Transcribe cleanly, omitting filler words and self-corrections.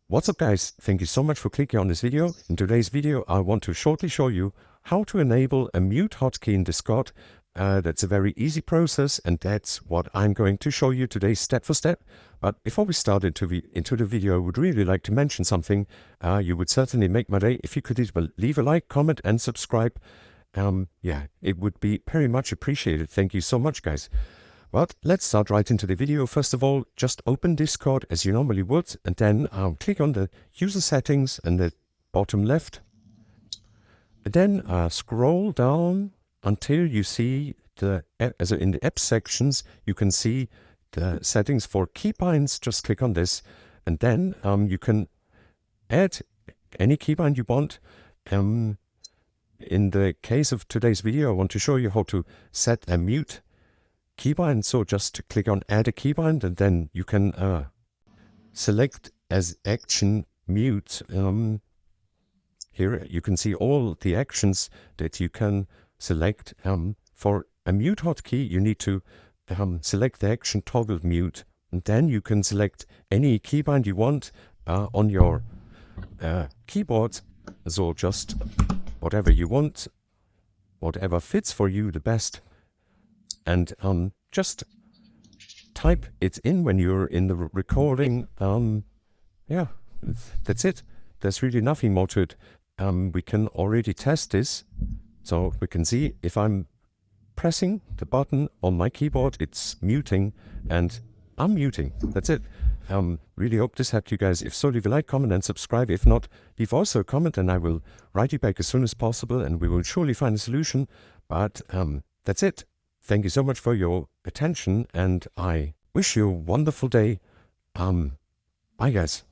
What's up guys, thank you so much for clicking on this video. In today's video I want to shortly show you how to enable a mute hotkey in Discord. That's a very easy process and that's what I'm going to show you today step for step. But before we start into the video, I would really like to mention something. You would certainly make my day if you could either leave a like, comment and subscribe. Yeah, it would be very much appreciated. Thank you so much guys. But let's start right into the video. First of all, just open Discord as you normally would, and then click on the user settings in the bottom left. And then scroll down until you see in the app sections, you can see the settings for keybinds. Just click on this, and then you can add any keybind you want. In the case of today's video, I want to show you how to set a mute keybind. So just click on add a keybind and then you can select as action mute. Here you can see all the actions that you can select. For a mute hotkey you need to select the action toggle mute, and then you can select any keybind you want on your keyboard. So just whatever you want, whatever fits for you the best. And just type it in when you're in the recording. Yeah, that's it. There's really nothing more to it. We can already test this. So we can see if I'm pressing the button on my keyboard, it's muting and I'm muting. That's it. Really hope this helped you guys. If so, leave a like, comment and subscribe. If not, leave also a comment and I will write you back as soon as possible and we will surely find a solution. But that's it. Thank you so much for your attention and I wish you a wonderful day. Bye guys.